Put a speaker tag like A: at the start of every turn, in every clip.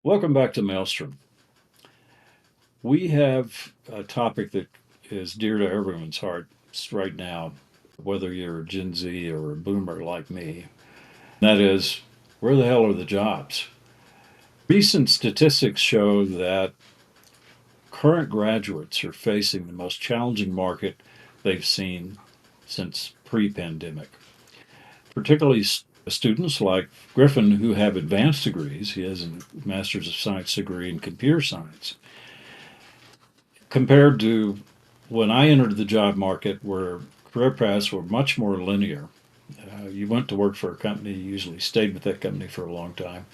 A: Welcome back to Maelstrom. We have a topic that is dear to everyone's heart right now, whether you're a Gen Z or a boomer like me. That is, where the hell are the jobs? Recent statistics show that current graduates are facing the most challenging market they've seen since pre pandemic, particularly students like Griffin who have advanced degrees. He has a Master's of Science degree in computer science compared to when I entered the job market, where career paths were much more linear. You went to work for a company, you usually stayed with that company for a long time.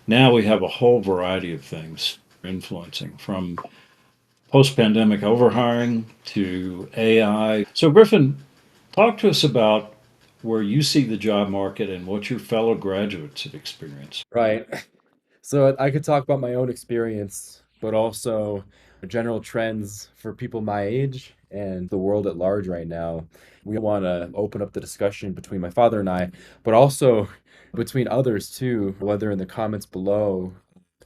A: Now we have a whole variety of things influencing from post pandemic overhiring to AI. So, Griffin, talk to us about where you see the job market and what your fellow graduates have experienced.
B: Right. So I could talk about my own experience, but also general trends for people my age and the world at large right now. We want to open up the discussion between my father and I, but also between others too, whether in the comments below.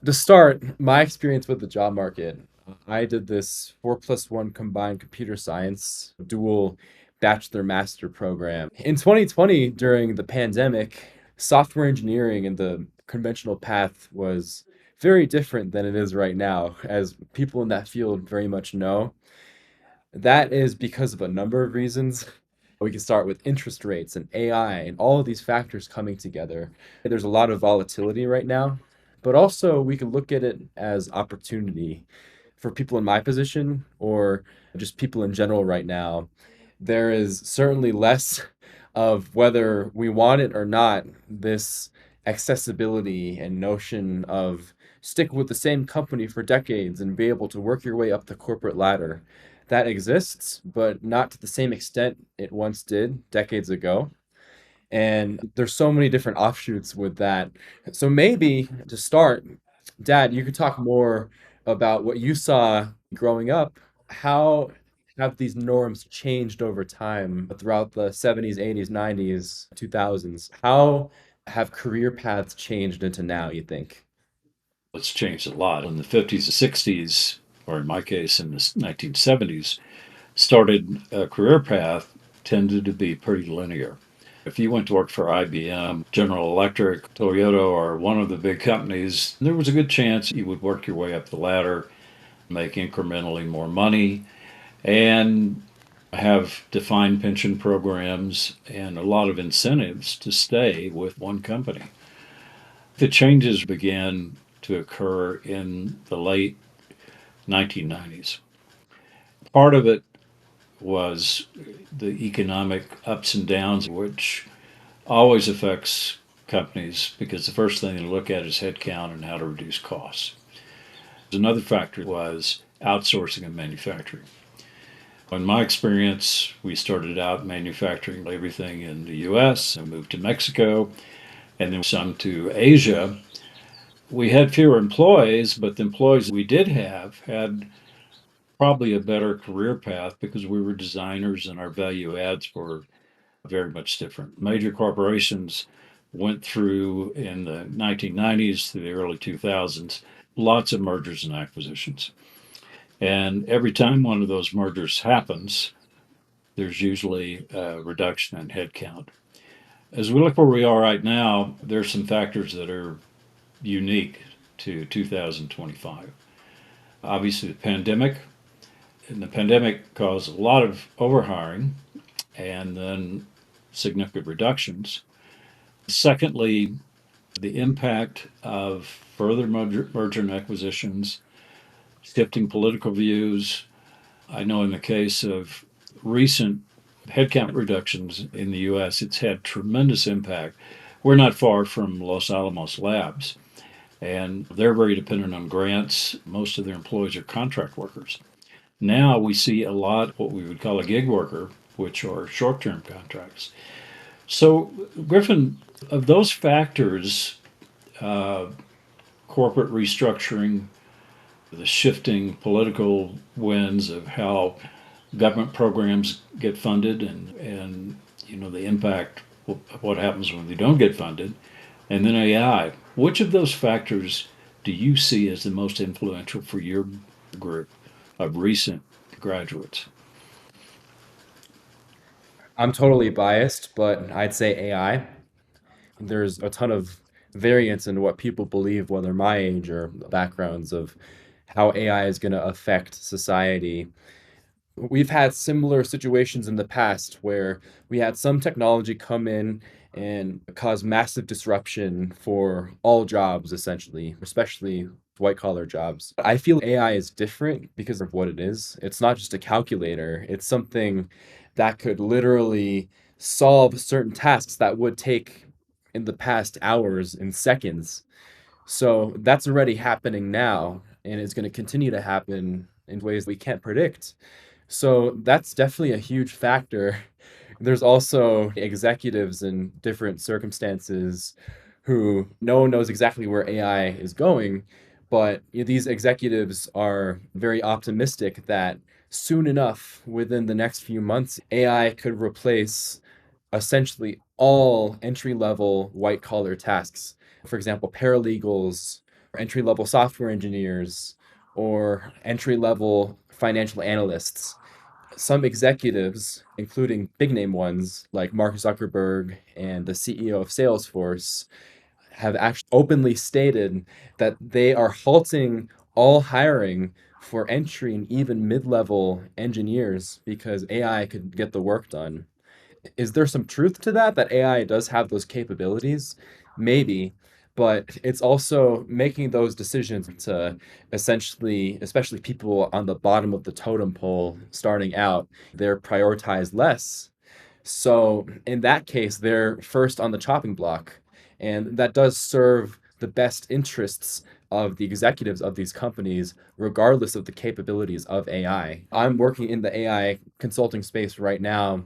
B: To start, my experience with the job market, I did this 4+1 combined computer science dual bachelor master program. In 2020, during the pandemic, software engineering and the conventional path was very different than it is right now, as people in that field very much know. That is because of a number of reasons. We can start with interest rates and AI and all of these factors coming together. There's a lot of volatility right now, but also we can look at it as opportunity for people in my position or just people in general right now. There is certainly less of whether we want it or not, this accessibility and notion of stick with the same company for decades and be able to work your way up the corporate ladder. That exists, but not to the same extent it once did decades ago. And there's so many different offshoots with that. So maybe to start, Dad, you could talk more about what you saw growing up. How have these norms changed over time throughout the 70s, 80s, 90s, 2000s? How have career paths changed into now, you think?
A: It's changed a lot. In the 50s and 60s, or in my case, in the 1970s, started a career path tended to be pretty linear. If you went to work for IBM, General Electric, Toyota, or one of the big companies, there was a good chance you would work your way up the ladder, make incrementally more money, and have defined pension programs and a lot of incentives to stay with one company. The changes began to occur in the late 1990s. Part of it was the economic ups and downs, which always affects companies because the first thing they look at is headcount and how to reduce costs. Another factor was outsourcing of manufacturing. In my experience, we started out manufacturing everything in the US and moved to Mexico and then some to Asia. We had fewer employees, but the employees we did have had probably a better career path because we were designers and our value adds were very much different. Major corporations went through in the 1990s to the early 2000s lots of mergers and acquisitions. And every time one of those mergers happens, there's usually a reduction in headcount. As we look where we are right now, there's some factors that are unique to 2025. Obviously, the pandemic, and the pandemic caused a lot of overhiring and then significant reductions. Secondly, the impact of further merger and acquisitions, shifting political views. I know in the case of recent headcount reductions in the US, it's had tremendous impact. We're not far from Los Alamos Labs, and they're very dependent on grants. Most of their employees are contract workers. Now we see a lot of what we would call a gig worker, which are short term contracts. So, Griffin, of those factors, uh, corporate restructuring, the shifting political winds of how government programs get funded and the impact of what happens when they don't get funded, and then AI. Which of those factors do you see as the most influential for your group of recent graduates?
B: I'm totally biased, but I'd say AI. There's a ton of variance in what people believe, whether my age or backgrounds, of how AI is going to affect society. We've had similar situations in the past where we had some technology come in and cause massive disruption for all jobs, essentially, especially white collar jobs. I feel AI is different because of what it is. It's not just a calculator, it's something that could literally solve certain tasks that would take in the past hours and seconds. So that's already happening now, and it's going to continue to happen in ways we can't predict. So that's definitely a huge factor. There's also executives in different circumstances who no one knows exactly where AI is going, but these executives are very optimistic that soon enough, within the next few months, AI could replace essentially all entry level white collar tasks. For example, paralegals, entry level software engineers, or entry level financial analysts. Some executives, including big name ones like Mark Zuckerberg and the CEO of Salesforce, have actually openly stated that they are halting all hiring for entry and even mid level engineers because AI could get the work done. Is there some truth to that, that AI does have those capabilities? Maybe, but it's also making those decisions to essentially, especially people on the bottom of the totem pole starting out, they're prioritized less. So in that case, they're first on the chopping block. And that does serve the best interests of the executives of these companies, regardless of the capabilities of AI. I'm working in the AI consulting space right now,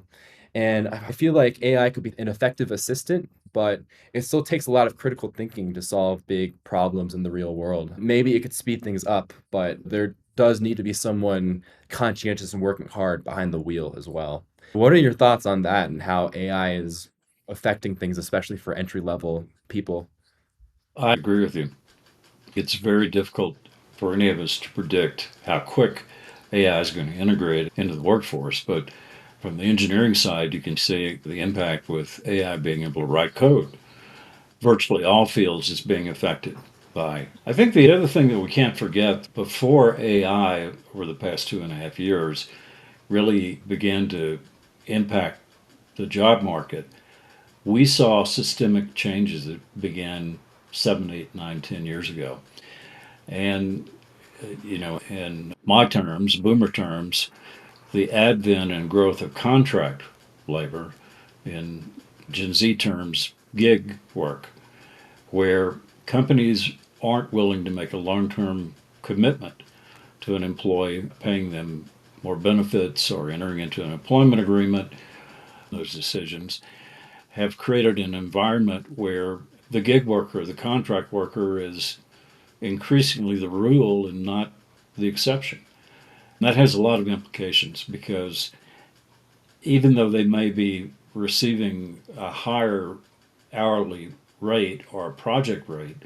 B: and I feel like AI could be an effective assistant, but it still takes a lot of critical thinking to solve big problems in the real world. Maybe it could speed things up, but there does need to be someone conscientious and working hard behind the wheel as well. What are your thoughts on that and how AI is affecting things, especially for entry level people?
A: I agree with you. It's very difficult for any of us to predict how quick AI is going to integrate into the workforce, but from the engineering side, you can see the impact with AI being able to write code. Virtually all fields is being affected by. I think the other thing that we can't forget, before AI over the past 2.5 years really began to impact the job market, we saw systemic changes that began 7, 8, 9, 10 years ago. And, in my terms, boomer terms, the advent and growth of contract labor, in Gen Z terms, gig work, where companies aren't willing to make a long term commitment to an employee, paying them more benefits or entering into an employment agreement. Those decisions have created an environment where the gig worker, the contract worker, is increasingly the rule and not the exception. And that has a lot of implications because even though they may be receiving a higher hourly rate or a project rate,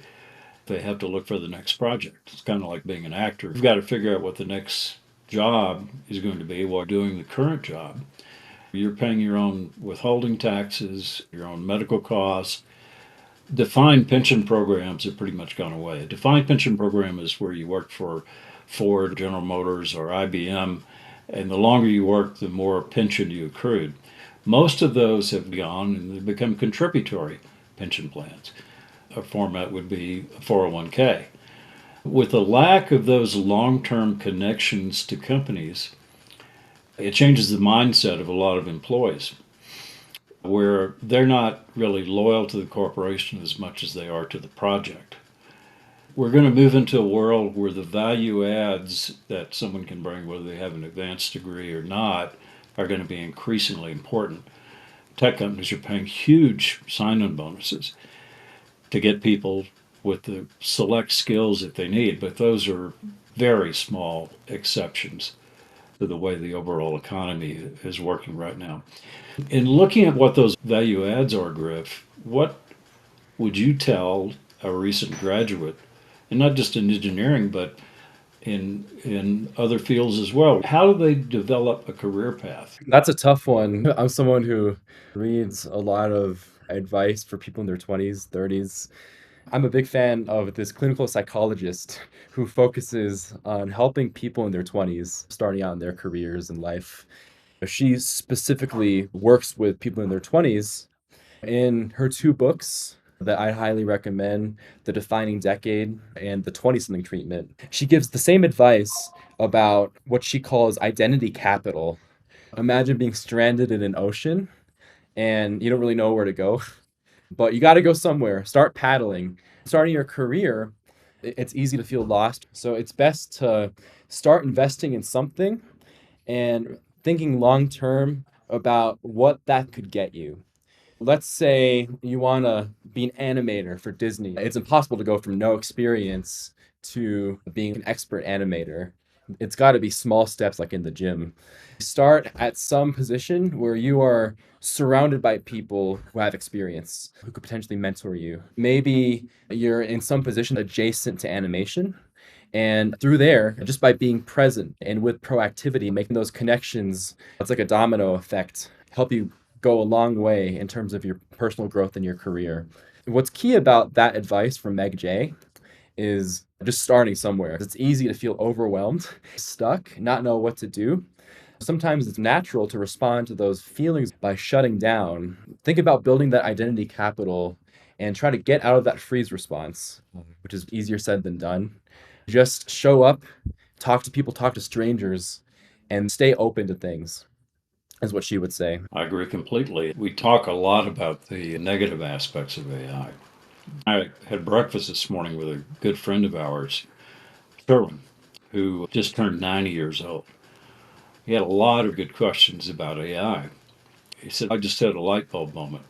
A: they have to look for the next project. It's kind of like being an actor. You've got to figure out what the next job is going to be while doing the current job. You're paying your own withholding taxes, your own medical costs. Defined pension programs have pretty much gone away. A defined pension program is where you work for Ford, General Motors, or IBM, and the longer you work, the more pension you accrued. Most of those have gone and they've become contributory pension plans. A format would be a 401k. With the lack of those long term connections to companies, it changes the mindset of a lot of employees where they're not really loyal to the corporation as much as they are to the project. We're going to move into a world where the value adds that someone can bring, whether they have an advanced degree or not, are going to be increasingly important. Tech companies are paying huge sign on bonuses to get people with the select skills that they need, but those are very small exceptions to the way the overall economy is working right now. In looking at what those value adds are, Griff, what would you tell a recent graduate and not just in engineering, but in other fields as well. How do they develop a career path?
B: That's a tough one. I'm someone who reads a lot of advice for people in their 20s, 30s. I'm a big fan of this clinical psychologist who focuses on helping people in their 20s starting out in their careers and life. She specifically works with people in their 20s. In her two books that I highly recommend, The Defining Decade and The 20 Something Treatment, she gives the same advice about what she calls identity capital. Imagine being stranded in an ocean and you don't really know where to go, but you got to go somewhere. Start paddling. Starting your career, it's easy to feel lost. So it's best to start investing in something and thinking long term about what that could get you. Let's say you want to be an animator for Disney. It's impossible to go from no experience to being an expert animator. It's got to be small steps like in the gym. Start at some position where you are surrounded by people who have experience, who could potentially mentor you. Maybe you're in some position adjacent to animation. And through there, just by being present and with proactivity, making those connections, it's like a domino effect, help you go a long way in terms of your personal growth in your career. What's key about that advice from Meg J is just starting somewhere. It's easy to feel overwhelmed, stuck, not know what to do. Sometimes it's natural to respond to those feelings by shutting down. Think about building that identity capital and try to get out of that freeze response, which is easier said than done. Just show up, talk to people, talk to strangers, and stay open to things, is what she would say.
A: I agree completely. We talk a lot about the negative aspects of AI. I had breakfast this morning with a good friend of ours, Sherwin, who just turned 90 years old. He had a lot of good questions about AI. He said, I just had a light bulb moment.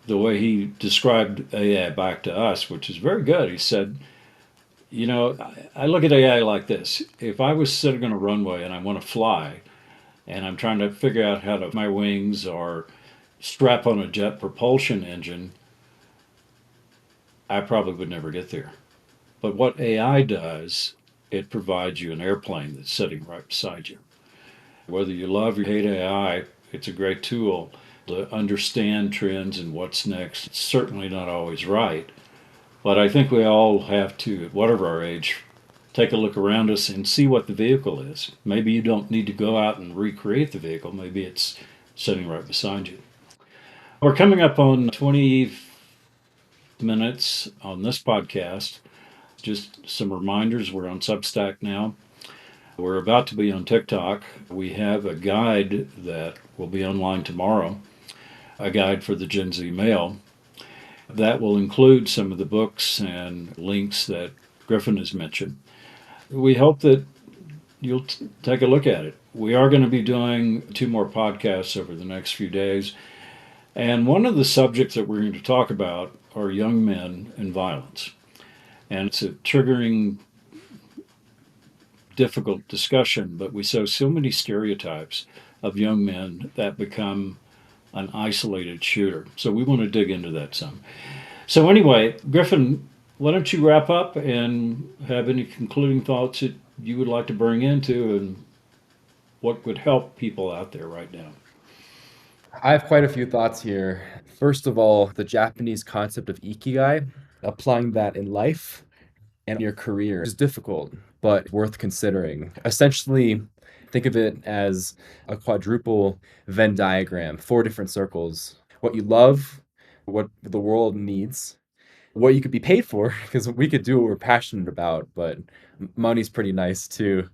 A: The way he described AI back to us, which is very good, he said, you know, I look at AI like this. If I was sitting on a runway and I want to fly, and I'm trying to figure out how to my wings or strap on a jet propulsion engine, I probably would never get there. But what AI does, it provides you an airplane that's sitting right beside you. Whether you love or hate AI, it's a great tool to understand trends and what's next. It's certainly not always right, but I think we all have to, at whatever our age, take a look around us and see what the vehicle is. Maybe you don't need to go out and recreate the vehicle. Maybe it's sitting right beside you. We're coming up on 20 minutes on this podcast. Just some reminders. We're on Substack now. We're about to be on TikTok. We have a guide that will be online tomorrow, a guide for the Gen Z male. That will include some of the books and links that Griffin has mentioned. We hope that you'll take a look at it. We are going to be doing 2 more podcasts over the next few days. And one of the subjects that we're going to talk about are young men and violence. And it's a triggering, difficult discussion, but we saw so many stereotypes of young men that become an isolated shooter. So we want to dig into that some. So anyway, Griffin, why don't you wrap up and have any concluding thoughts that you would like to bring into and what would help people out there right now?
B: I have quite a few thoughts here. First of all, the Japanese concept of Ikigai, applying that in life and your career is difficult, but worth considering. Essentially, think of it as a quadruple Venn diagram, 4 different circles. What you love, what the world needs, what you could be paid for, because we could do what we're passionate about, but money's pretty nice too.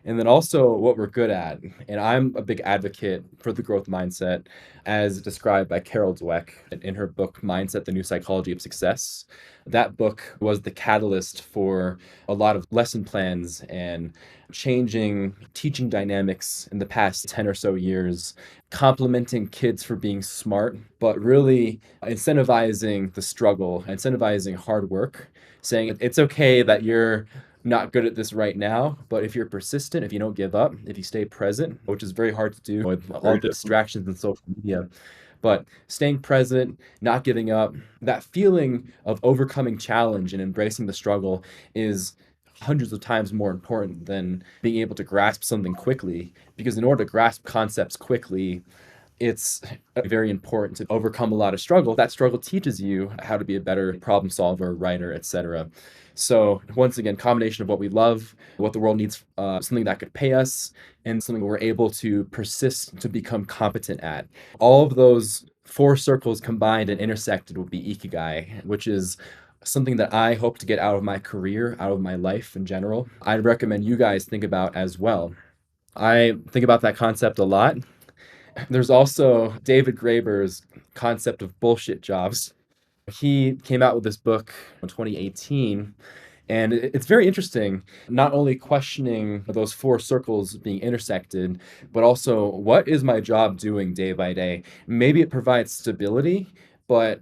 B: And then also what we're good at. And I'm a big advocate for the growth mindset as described by Carol Dweck in her book, Mindset, The New Psychology of Success. That book was the catalyst for a lot of lesson plans and changing teaching dynamics in the past 10 or so years, complimenting kids for being smart, but really incentivizing the struggle, incentivizing hard work, saying it's okay that you're not good at this right now, but if you're persistent, if you don't give up, if you stay present, which is very hard to do with all the distractions and social media, But staying present, not giving up, that feeling of overcoming challenge and embracing the struggle is hundreds of times more important than being able to grasp something quickly. Because in order to grasp concepts quickly, it's very important to overcome a lot of struggle. That struggle teaches you how to be a better problem solver, writer, etc. So once again, combination of what we love, what the world needs, something that could pay us, and something we're able to persist to become competent at. All of those four circles combined and intersected would be Ikigai, which is something that I hope to get out of my career, out of my life in general. I'd recommend you guys think about as well. I think about that concept a lot. There's also David Graeber's concept of bullshit jobs. He came out with this book in 2018, and it's very interesting, not only questioning those four circles being intersected, but also what is my job doing day by day? Maybe it provides stability, but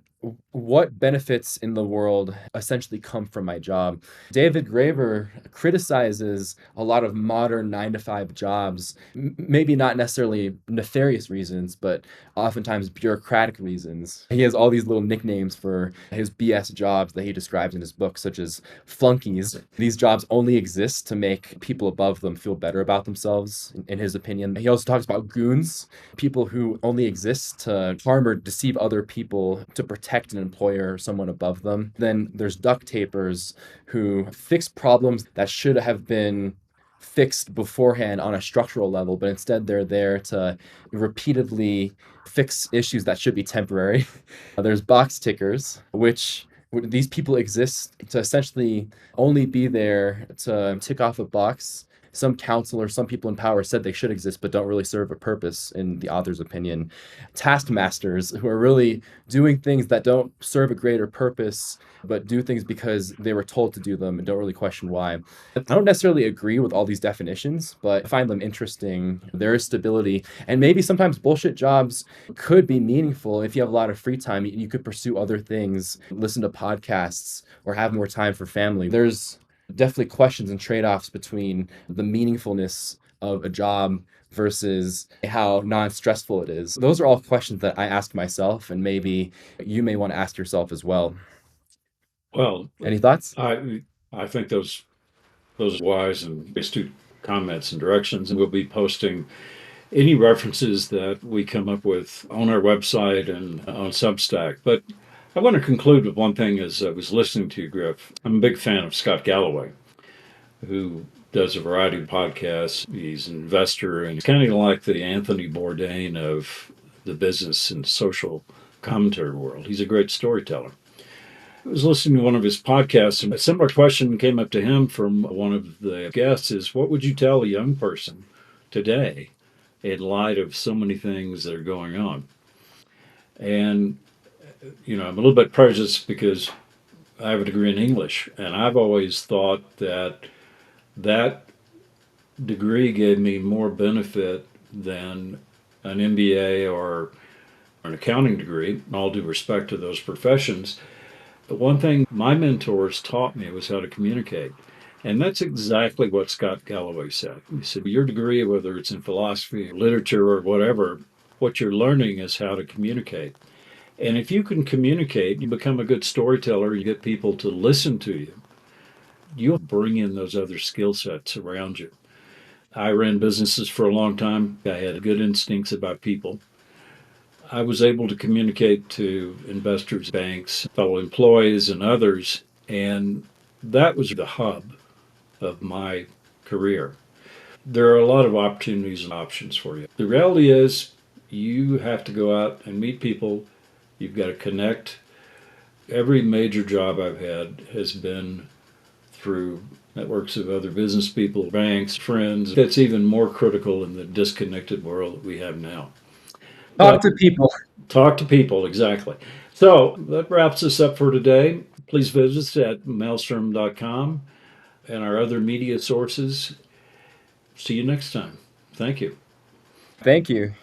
B: what benefits in the world essentially come from my job? David Graeber criticizes a lot of modern 9 to 5 jobs, maybe not necessarily nefarious reasons, but oftentimes bureaucratic reasons. He has all these little nicknames for his BS jobs that he describes in his book, such as flunkies. These jobs only exist to make people above them feel better about themselves, in his opinion. He also talks about goons, people who only exist to harm or deceive other people to protect an employer or someone above them. Then there's duct tapers who fix problems that should have been fixed beforehand on a structural level, but instead they're there to repeatedly fix issues that should be temporary. There's box tickers, which these people exist to essentially only be there to tick off a box. Some council or some people in power said they should exist, but don't really serve a purpose, in the author's opinion. Taskmasters, who are really doing things that don't serve a greater purpose, but do things because they were told to do them and don't really question why. I don't necessarily agree with all these definitions, but I find them interesting. There is stability, and maybe sometimes bullshit jobs could be meaningful. If you have a lot of free time, you could pursue other things, listen to podcasts, or have more time for family. There's definitely questions and trade-offs between the meaningfulness of a job versus how non-stressful it is. Those are all questions that I ask myself, and maybe you may want to ask yourself as well.
A: Well,
B: Any thoughts?
A: I think those are wise and astute comments and directions, and we'll be posting any references that we come up with on our website and on Substack. But I want to conclude with one thing as I was listening to you, Griff. I'm a big fan of Scott Galloway, who does a variety of podcasts. He's an investor and kind of like the Anthony Bourdain of the business and social commentary world. He's a great storyteller. I was listening to one of his podcasts, and a similar question came up to him from one of the guests is, what would you tell a young person today in light of so many things that are going on? And, I'm a little bit prejudiced because I have a degree in English, and I've always thought that that degree gave me more benefit than an MBA or an accounting degree, all due respect to those professions. But one thing my mentors taught me was how to communicate. And that's exactly what Scott Galloway said. He said, your degree, whether it's in philosophy, literature, or whatever, what you're learning is how to communicate. And if you can communicate, you become a good storyteller, you get people to listen to you, you'll bring in those other skill sets around you. I ran businesses for a long time. I had good instincts about people. I was able to communicate to investors, banks, fellow employees, and others, and that was the hub of my career. There are a lot of opportunities and options for you. The reality is, you have to go out and meet people. You've got to connect. Every major job I've had has been through networks of other business people, banks, friends. That's even more critical in the disconnected world that we have now.
B: Talk
A: But
B: to people.
A: talk to people, exactly. So that wraps us up for today. Please visit us at maelstrom.com and our other media sources. See you next time. Thank you.
B: Thank you.